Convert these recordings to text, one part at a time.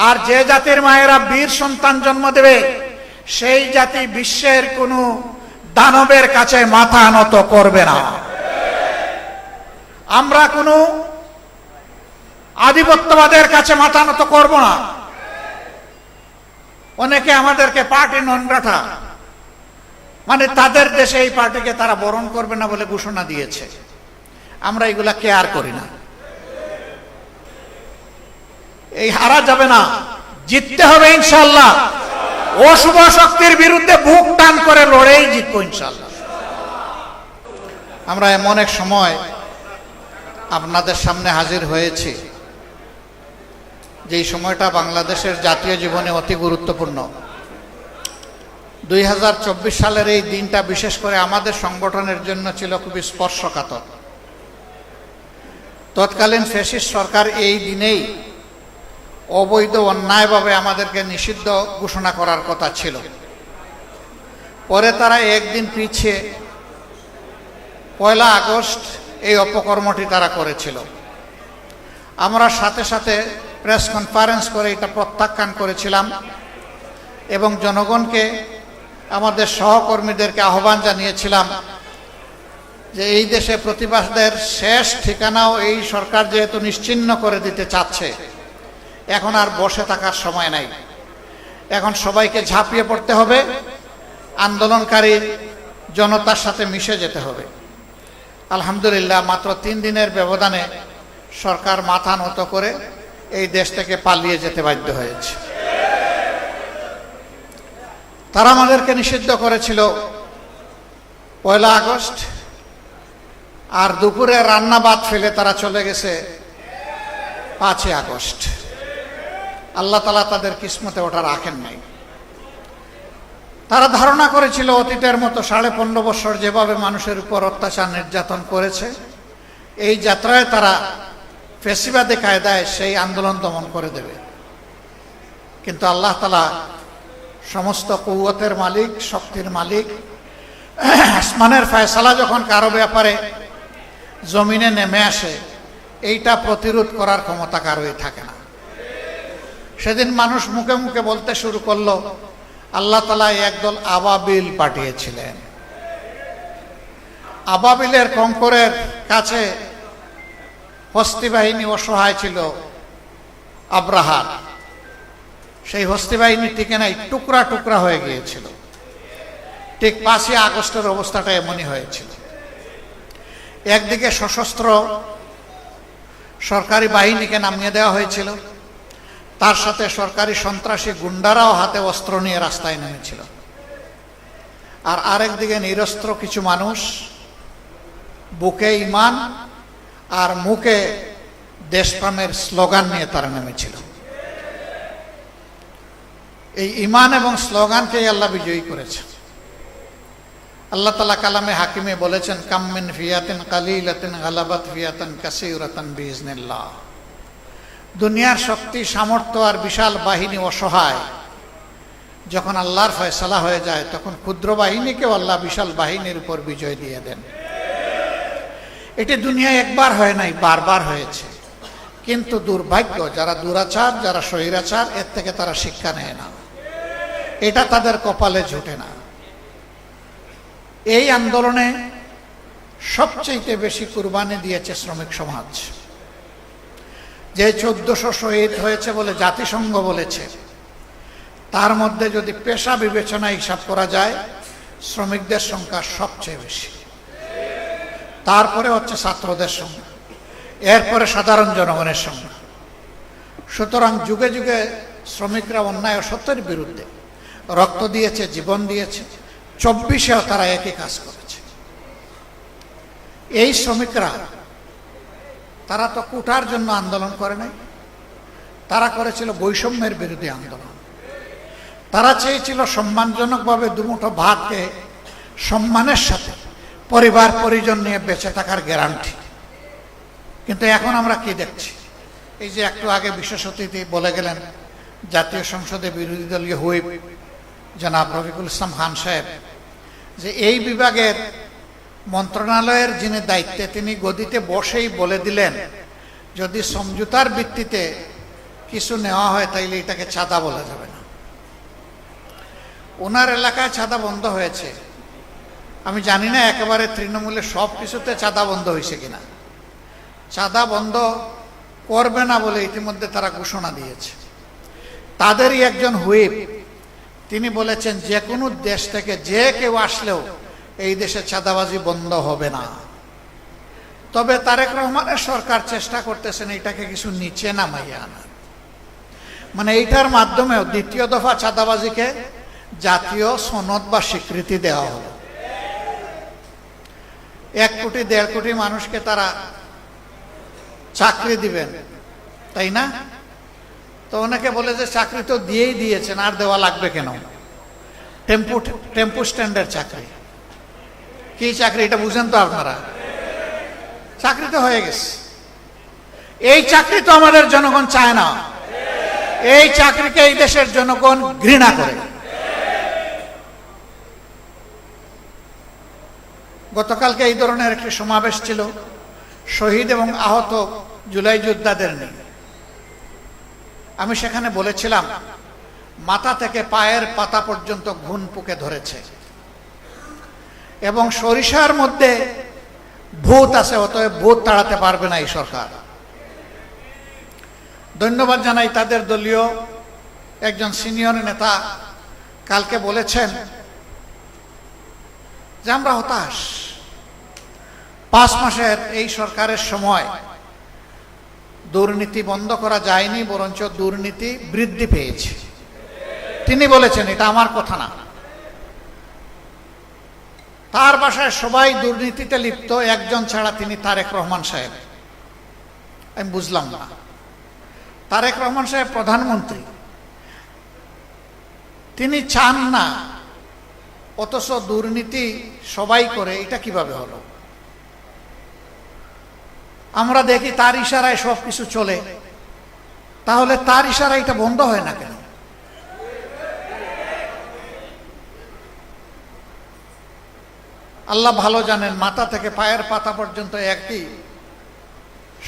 আর যে জাতির মায়েরা বীর সন্তান জন্ম দেবে সেই জাতি বিশ্বের কোনো দানবের কাছে মাথা নত করবে না। আমরা কোনো আধিপত্যবাদের কাছে মাথা নত করব না। অনেকে আমাদেরকে পার্টি নন গ্রাটা, মানে তাদের দেশে এই পার্টিকে তারা বরণ করবে না বলে ঘোষণা দিয়েছে। আমরা এগুলা কেয়ার করি না। এই হারা যাবে না, জিততে হবে ইনশাআল্লাহ। অশুভ শক্তির বিরুদ্ধে বুক টান করে লড়েই জিতবো ইনশাআল্লাহ। আমরা এমন এক সময় আপনাদের সামনে হাজির হয়েছি যেই সময়টা বাংলাদেশের জাতীয় জীবনে অতি গুরুত্বপূর্ণ। 2024 সালের এই দিনটা বিশেষ করে আমাদের সংগঠনের জন্য ছিল খুবই স্পর্শকাতর। তৎকালীন ফ্যাসিস্ট সরকার এই দিনেই অবৈধ অন্যায়ভাবে আমাদেরকে নিষিদ্ধ ঘোষণা করার কথা ছিল। পরে তারা একদিন পিছিয়ে 1 আগস্ট এই অপকর্মটি তারা করেছিল। আমরা সাথে সাথে প্রেস কনফারেন্স করে এটা প্রত্যাখ্যান করেছিলাম এবং জনগণকে, আমাদের সহকর্মীদেরকে আহ্বান জানিয়েছিলাম যে এই দেশে প্রতিবাদের শেষ ঠিকানাও এই সরকার যেহেতু নিশ্চিহ্ন করে দিতে চাচ্ছে, এখন আর বসে থাকার সময় নাই। এখন সবাইকে ঝাঁপিয়ে পড়তে হবে, আন্দোলনকারী জনতার সাথে মিশে যেতে হবে। আলহামদুলিল্লাহ, মাত্র 3 দিনের ব্যবধানে সরকার মাথা নত করে এই দেশ থেকে পালিয়ে যেতে বাধ্য হয়েছে। তারা আমাদেরকে নিষিদ্ধ করেছিল 1 আগস্ট, আর দুপুরে রান্না ভাত ফেলে তারা চলে গেছে 5 আগস্ট। আল্লাহ তাআলা তাদের কিসমতে ওটা রাখেন নাই। তারা ধারণা করেছিল অতীতের মতো 15.5 বছর যেভাবে মানুষের উপর অত্যাচার নির্যাতন করেছে, এই যাত্রায় তারা ফ্যাসিবাদী কায়দায় সেই আন্দোলন দমন করে দেবে। কিন্তু আল্লাহ তাআলা সমস্ত কুওয়াতের মালিক, শক্তির মালিক, আসমানের ফয়সালা যখন কারো ব্যাপারে জমিনে নেমে আসে, এইটা প্রতিরোধ করার ক্ষমতা কারোই থাকে না। সেদিন মানুষ মুখে মুখে বলতে শুরু করলো, আল্লাহ তাআলা একদল আবাবিল পাঠিয়েছিলেন। আবাবিলের কঙ্করের কাছে হস্তি বাহিনী অসহায় ছিল আব্রাহার। সেই হস্তি বাহিনী টিকে নাই, টুকরা টুকরা হয়ে গিয়েছিল। ঠিক 5 আগস্টের অবস্থাটা এমনই হয়েছিল। একদিকে সশস্ত্র সরকারি বাহিনীকে নামিয়ে দেওয়া হয়েছিল, তার সাথে সরকারি সন্ত্রাসী গুন্ডারাও হাতে অস্ত্র নিয়ে রাস্তায় নেমেছিল। আর আরেকদিকে নিরস্ত্র কিছু মানুষ বুকে ঈমান আর মুখে দেশপ্রেমের স্লোগান নিয়ে তারা নেমেছিল। এই ঈমান এবং স্লোগানকেই আল্লাহ বিজয়ী করেছে। আল্লাহ তাআলা কালামে হাকিমে বলেছেন, কাম মিন ফিয়াতিন কালিলাতিন গালাবাত ফিয়াতান কাসীরাতান বিইজনিল্লাহ। দুনিয়ার শক্তি, সামর্থ্য আর বিশাল বাহিনী অসহায়। যখন আল্লাহর ফয়সালা হয়ে যায়, তখন ক্ষুদ্র বাহিনীকেও আল্লাহ বিশাল বাহিনীর উপর বিজয় দিয়ে দেন। এটি দুনিয়ায় একবার হয় নাই, বারবার হয়েছে। কিন্তু দুর্ভাগ্য, যারা দুরাচার, যারা স্বৈরাচার, এর থেকে তারা শিক্ষা নেয় না। এটা তাদের কপালে জুটে না। এই আন্দোলনে সবচেয়ে বেশি কুরবানি দিয়েছে শ্রমিক সমাজ। যে 1400 শহীদ হয়েছে বলে জাতিসংঘ বলেছে, তার মধ্যে যদি পেশা বিবেচনা হিসাব করা যায়, শ্রমিকদের সংখ্যা সবচেয়ে বেশি। তারপরে হচ্ছে ছাত্রদের সংখ্যা, এরপরে সাধারণ জনগণের সংখ্যা। সুতরাং যুগে যুগে শ্রমিকরা অন্যায় অসত্যের বিরুদ্ধে রক্ত দিয়েছে, জীবন দিয়েছে। 24-এও তারা একই কাজ করেছে। এই শ্রমিকরা, তারা তো কোটার জন্য আন্দোলন করে নাই, তারা করেছিল বৈষম্যের বিরুদ্ধে আন্দোলন। তারা চেয়েছিল সম্মানজনকভাবে দুমুঠো ভাতকে সম্মানের সাথে পরিবার পরিজন নিয়ে বেঁচে থাকার গ্যারান্টি। কিন্তু এখন আমরা কি দেখছি? এই যে একটু আগে বিশেষ অতিথি বলে গেলেন, জাতীয় সংসদে বিরোধী দলীয় হুইপ জনাব রফিকুল ইসলাম খান সাহেব, যে এই বিভাগের মন্ত্রণালয়ের যিনি দায়িত্বে, তিনি গদিতে বসেই বলে দিলেন, যদি সমঝোতার ভিত্তিতে কিছু নেওয়া হয় তাইলে এটাকে চাঁদা বলা যাবে না। ওনার এলাকায় চাঁদা বন্ধ হয়েছে, আমি জানি না একেবারে তৃণমূলের সব কিছুতে চাঁদা বন্ধ হয়েছে কিনা। চাঁদা বন্ধ করবে না বলে ইতিমধ্যে তারা ঘোষণা দিয়েছে। তাদেরই একজন হুইপ তিনি বলেছেন যে কোনো দেশ থেকে যে কেউ আসলেও এই দেশে চাঁদাবাজি বন্ধ হবে না। তবে তারেক রহমানের সরকার চেষ্টা করতেছেন এটাকে কিছু নিচে নামাইয়া আনার, মানে এইটার মাধ্যমেও দ্বিতীয় দফা চাঁদাবাজিকে জাতীয় সনদ বা স্বীকৃতি দেওয়া হলো। 1 কোটি 1.5 কোটি মানুষকে তারা চাকরি দিবেন, তাই না? তো অনেকে বলে যে চাকরি তো দিয়েই দিয়েছেন, আর দেওয়া লাগবে কেন? টেম্পু স্ট্যান্ডের চাকরি কি চাকরি এটা বুঝেন তো আপনারা? চাকরি তো হয়ে গেছে। এই চাকরি তো আমাদের জনগণ চায় না, এই চাকরিকে এই দেশের জনগণ ঘৃণা করে। গতকালকে এই ধরনের একটি সমাবেশ ছিল শহীদ এবং আহত জুলাই যোদ্ধাদের নিয়ে। আমি সেখানে বলেছিলাম মাথা থেকে পায়ের পাতা পর্যন্ত ঘুণ পুকে ধরেছে এবং সরিষার মধ্যে ভূত আছে, অতএব ভূত তাড়াতে পারবে না এই সরকার। ধন্যবাদ জানাই তাদের দলীয় একজন সিনিয়র নেতা কালকে বলেছেন যে আমরা হতাশ, 5 মাসের এই সরকারের সময় দুর্নীতি বন্ধ করা যায়নি, বরঞ্চ দুর্নীতি বৃদ্ধি পেয়েছে। তিনি বলেছেন, এটা আমার কথা না। তার বাসায় সবাই দুর্নীতিতে লিপ্ত, একজন ছাড়া তিনি তারেক রহমান সাহেব। আমি বুঝলাম না, তারেক রহমান সাহেব প্রধানমন্ত্রী, তিনি চান না অথচ দুর্নীতি সবাই করে, এটা কিভাবে হলো? আমরা দেখি তার ইশারায় সবকিছু চলে, তাহলে তার ইশারায় এটা বন্ধ হয় না কেন? আল্লাহ ভালো জানেন মাথা থেকে পায়ের পাতা পর্যন্ত একই,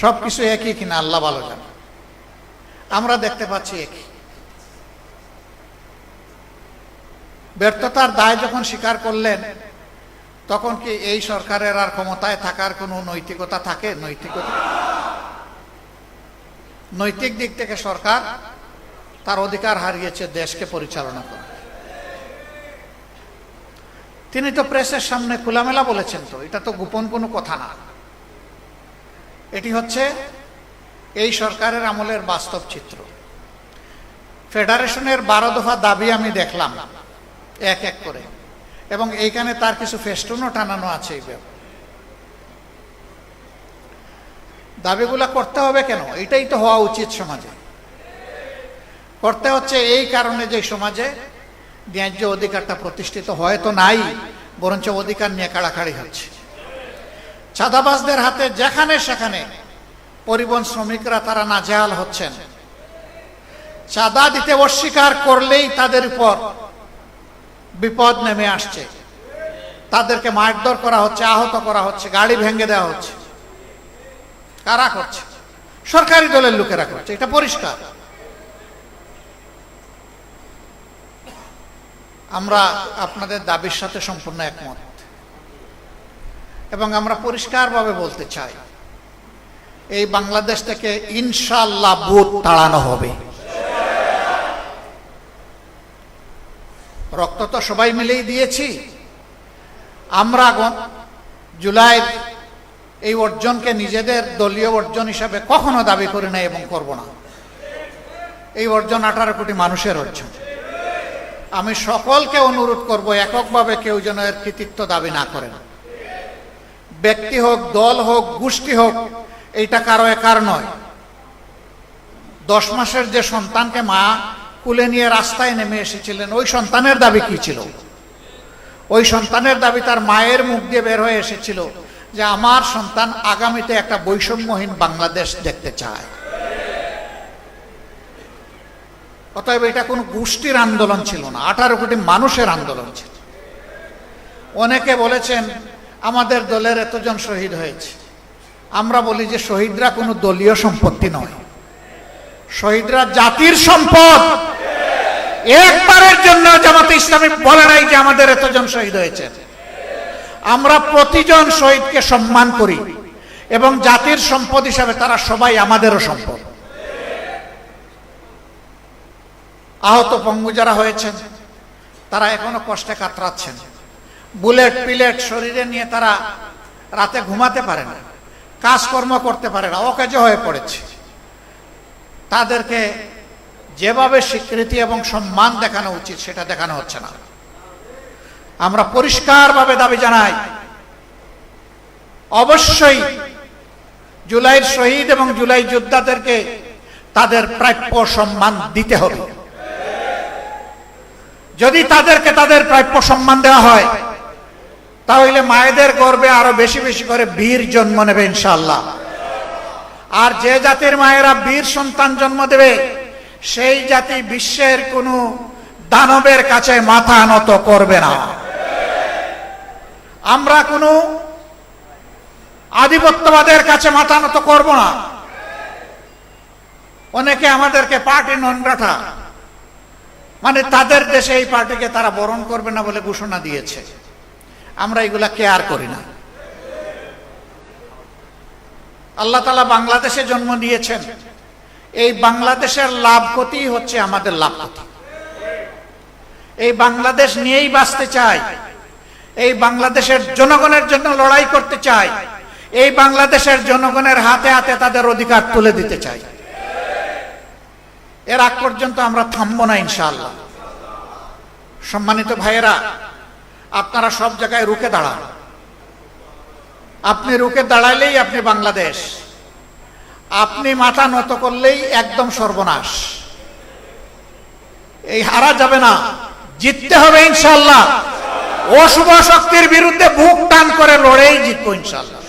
সবকিছু একই কিনা আল্লাহ ভালো জানেন। আমরা দেখতে পাচ্ছি একই। ব্যর্থতার দায় যখন স্বীকার করলেন, তখন কি এই সরকারের আর ক্ষমতায় থাকার কোনো নৈতিকতা থাকে? নৈতিক দিক থেকে সরকার তার অধিকার হারিয়েছে দেশকে পরিচালনা করা। তিনি তো প্রেসের সামনে খোলামেলা বলেছেন, তো এটা তো গোপন কোনো কথা না। এটি হচ্ছে এই সরকারের আমলের বাস্তব চিত্র। ফেডারেশনের 12 দফা দাবি আমি দেখলাম এক এক করে, এবং এইখানে তার কিছু ফেস্টুনও টানানো আছে। এই দাবিগুলা করতে হবে কেন? এটাই তো হওয়া উচিত সমাজে। করতে হচ্ছে এই কারণে যে সমাজে ন্যায্য অধিকারটা প্রতিষ্ঠিত হয়তো নাই, বরঞ্চ অধিকার নিয়ে কাড়াকাড়ি হচ্ছে। চাঁদাবাজদের হাতে যেখানে সেখানে পরিবহন শ্রমিকরা তারা নাজেহাল হচ্ছেন। চাঁদা দিতে অস্বীকার করলেই তাদের উপর বিপদ নেমে আসছে, তাদেরকে মারধর করা হচ্ছে, আহত করা হচ্ছে, গাড়ি ভেঙে দেওয়া হচ্ছে। কারা করছে? সরকারি দলের লোকেরা করছে, এটা পরিষ্কার। আমরা আপনাদের দাবির সাথে সম্পূর্ণ একমত, এবং আমরা পরিষ্কারভাবে বলতে চাই এই বাংলাদেশ থেকে ইনশাআল্লাহ ভূত তাড়ানো হবে। রক্ত তো সবাই মিলেই দিয়েছি। আমরা জুলাইয়ের এই অর্জনকে নিজেদের দলীয় অর্জন হিসাবে কখনো দাবি করি না এবং করব না। এই অর্জন 18 কোটি মানুষের অর্জন। আমি সকলকে অনুরোধ করব, এককভাবে কেউ যেন এর কৃতিত্ব দাবি না করেন। ব্যক্তি হোক, দল হোক, গোষ্ঠী হোক, এইটা কারো একার নয়। 10 মাসের যে সন্তানকে মা কুলে নিয়ে রাস্তায় নেমে এসেছিলেন, ওই সন্তানের দাবি কি ছিল? ওই সন্তানের দাবি তার মায়ের মুখ দিয়ে বের হয়ে এসেছিল যে আমার সন্তান আগামীতে একটা বৈষম্যহীন বাংলাদেশ দেখতে চায়। অতএব এটা কোনো গোষ্ঠীর আন্দোলন ছিল না, 18 কোটি মানুষের আন্দোলন ছিল। অনেকে বলেছেন আমাদের দলের এতজন শহীদ হয়েছে। আমরা বলি যে শহীদরা কোনো দলীয় সম্পত্তি নয়, শহীদরা জাতির সম্পদ। একবারের জন্য জামাতে ইসলামী বলে নাই যে আমাদের এতজন শহীদ হয়েছে। আমরা প্রতিজন শহীদকে সম্মান করি এবং জাতির সম্পদ হিসাবে তারা সবাই আমাদেরও সম্পদ। আহত পঙ্গু যারা হয়েছেন তারা এখনো কষ্টে কাতরাচ্ছেন। বুলেট পিলেট শরীরে নিয়ে তারা রাতে ঘুমাতে পারে না, কাজকর্ম করতে পারে না, অকেজো হয়ে পড়েছে। তাদেরকে যেভাবে স্বীকৃতি এবং সম্মান দেখানো উচিত সেটা দেখানো হচ্ছে না। আমরা পরিষ্কারভাবে দাবি জানাই, অবশ্যই জুলাইয়ের শহীদ এবং জুলাই যোদ্ধাদেরকে তাদের প্রাপ্য সম্মান দিতে হবে। যদি তাদেরকে তাদের প্রাপ্য সম্মান দেওয়া হয় তাহলে মায়েদের গর্ভে আরো বেশি বেশি করে বীর জন্ম নেবে ইনশাআল্লাহ। আর যে জাতির মায়েরা বীর সন্তান জন্ম দেবে সেই জাতি বিশ্বের কোনো দানবের কাছে মাথা নত করবে না। আমরা কোনো আধিপত্যবাদের কাছে মাথা নত করব না। অনেকে আমাদেরকে পার্টি নন গ্রাটা, মানে তাদের দেশে এই পার্টিকে তারা বরণ করবে না বলে ঘোষণা দিয়েছে। আমরা এগুলা কেয়ার করি না। আল্লাহ তাআলা বাংলাদেশে জন্ম দিয়েছেন, এই বাংলাদেশের লাভ ক্ষতি হচ্ছে আমাদের লাভ ক্ষতি। এই বাংলাদেশ নিয়েই বাঁচতে চাই, এই বাংলাদেশের জনগণের জন্য লড়াই করতে চাই, এই বাংলাদেশের জনগণের হাতে হাতে তাদের অধিকার তুলে দিতে চাই। এর আগ পর্যন্ত আমরা থামবো না ইনশাআল্লাহ। সম্মানিত ভাইয়েরা, আপনারা সব জায়গায় রুখে দাঁড়ান। আপনি রুখে দাঁড়াইলেই আপনি বাংলাদেশ, আপনি মাথা নত করলেই একদম সর্বনাশ। এই হারা যাবে না, জিততে হবে ইনশাআল্লাহ। অশুভ শক্তির বিরুদ্ধে বুক টান করে লড়েই জিতবো ইনশাআল্লাহ।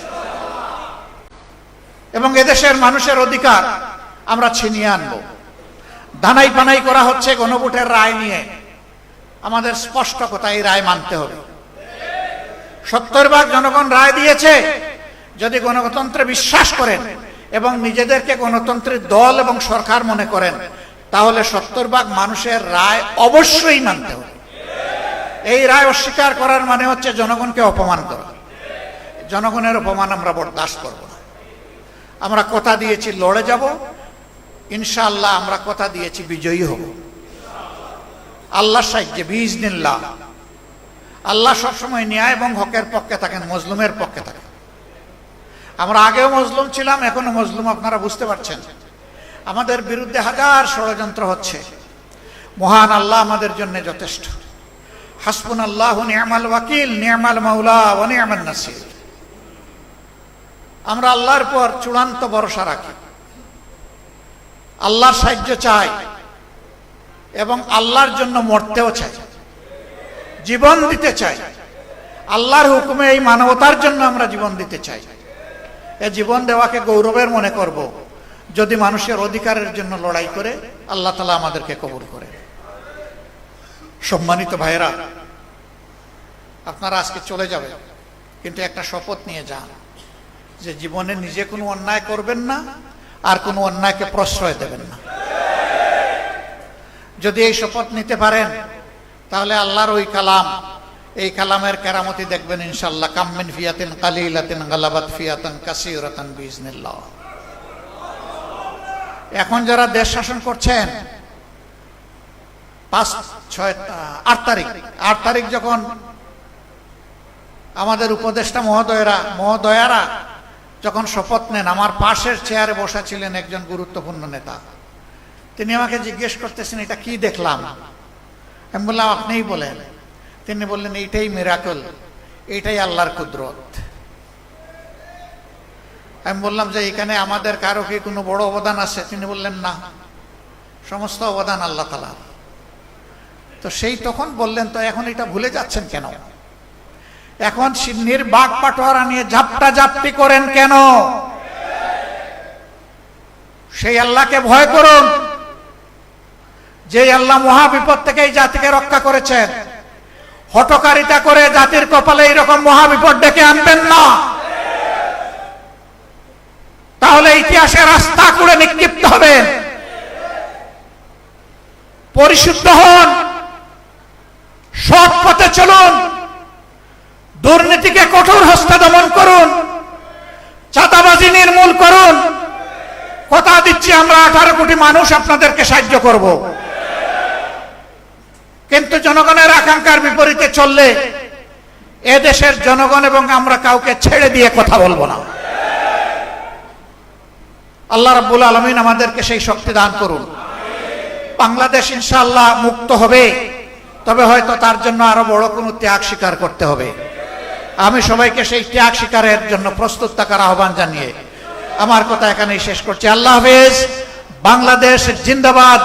এবং এদেশের মানুষের অধিকার আমরা ছিনিয়ে আনবো। ধানাই পানাই করা হচ্ছে গণভোটের রায় নিয়ে, আমাদের স্পষ্ট কথা, এই রায় মানতে হবে। 70% জনগণ রায় দিয়েছে। যদি গণতন্ত্রে বিশ্বাস করেন এবং নিজেদেরকে গণতন্ত্রের দল এবং সরকার মনে করেন তাহলে 70% মানুষের রায় অবশ্যই মানতে হবে। এই রায় অস্বীকার করার মানে হচ্ছে জনগণকে অপমান করা। জনগণের অপমান আমরা বরদাস্ত করব না। আমরা কথা দিয়েছি লড়ে যাব ইনশাআল্লাহ। আমরা কথা দিয়েছি বিজয়ী হব আল্লাহর সাহায্যে বিইজনিল্লাহ। আল্লাহ সবসময় ন্যায় এবং হকের পক্ষে থাকেন, মজলুমের পক্ষে থাকেন। আমরা আগেও মজলুম ছিলাম, এখনো মজলুম, আপনারা বুঝতে পারছেন। আমাদের বিরুদ্ধে হাজার ষড়যন্ত্র হচ্ছে। মহান আল্লাহ আমাদের জন্য যথেষ্ট। হাসবুনাল্লাহু নি'মাল ওয়াকিল, নি'মাল মাওলা ওয়া নি'মান নাসির। আমরা আল্লাহর পর চূড়ান্ত ভরসা রাখি, আল্লাহর সাহায্য চাই এবং আল্লাহর জন্য মরতেও চাই, জীবন দিতে চাই। আল্লাহর হুকুমে এই মানবতার জন্য আমরা জীবন দিতে চাই। এই জীবন দেওয়াকে গৌরবের মনে করব যদি মানুষের অধিকারের জন্য লড়াই করে আল্লাহ তাআলা আমাদেরকে কবুল করে। সম্মানিত ভাইয়েরা, আপনারা আজকে চলে যাবেন, কিন্তু একটা শপথ নিয়ে যান যে জীবনে নিজে কোনো অন্যায় করবেন না আর কোনো অন্যায়কে প্রশ্রয় দেবেন না। যদি এই শপথ নিতে পারেন তাহলে আল্লাহর ওই কালাম, এই কালামের কেরামতি দেখবেন ইনশাআল্লাহ। কাম মিন ফিয়াতিন কালিলাতিন গালাবাত ফিয়াতান কাসীরাতান বিইজনিল্লাহ। এখন যারা দেশ শাসন করছেন, 8 তারিখ যখন আমাদের উপদেষ্টা মহোদয়ারা যখন শপথ নেন, আমার পাশের চেয়ারে বসা ছিলেন একজন গুরুত্বপূর্ণ নেতা। তিনি আমাকে জিজ্ঞেস করতেছেন, এটা কি দেখলাম? আমি বললাম, আপনিই বলেন। তিনি বললেন, এইটাই মিরাকল, এইটাই আল্লাহর কুদরত। আমি বললাম যে এখানে আমাদের কারো কি কোনো বড় অবদান আছে? তিনি বললেন, না, সমস্ত অবদান আল্লাহ তাআলার। তো সেই তখন বললেন, তো এখন এটা ভুলে যাচ্ছেন কেন? এখন সিন্নির বাঘ পাটোয়ারা নিয়ে ঝাপটা ঝাপটি করেন কেন? সেই আল্লাহকে ভয় করুন, যে আল্লাহ মহা বিপদ থেকে এই জাতিকে রক্ষা করেছেন। হঠকারিতা করে জাতির কপালে এইরকম মহা বিপদ ডেকে আনবেন না, তাহলে ইতিহাসের রাস্তা করে নিক্ষিপ্ত হবেন। পরিশুদ্ধ হন, সৎ পথে চলুন, দুর্নীতিকে কঠোর হস্তে দমন করুন, চাঁদাবাজি নির্মূল করুন। কথা দিচ্ছি আমরা 18 কোটি মানুষ আপনাদেরকে সাহায্য করব। কিন্তু জনগণের আকাঙ্ক্ষার বিপরীতে চললে এদেশের জনগণ এবং আমরা কাউকে ছেড়ে দিয়ে কথা বলবো না। আল্লাহ রাব্বুল আলামিন আমাদেরকে সেই শক্তি দান করুন। বাংলাদেশ ইনশাআল্লাহ মুক্ত হবে, তবে হয়তো তার জন্য আরো বড় কোনো ত্যাগ স্বীকার করতে হবে। আমি সবাইকে সেই ত্যাগ স্বীকারের জন্য প্রস্তুত থাকার আহ্বান জানিয়ে আমার কথা এখানেই শেষ করছি। আল্লাহ হাফেজ। বাংলাদেশ জিন্দাবাদ।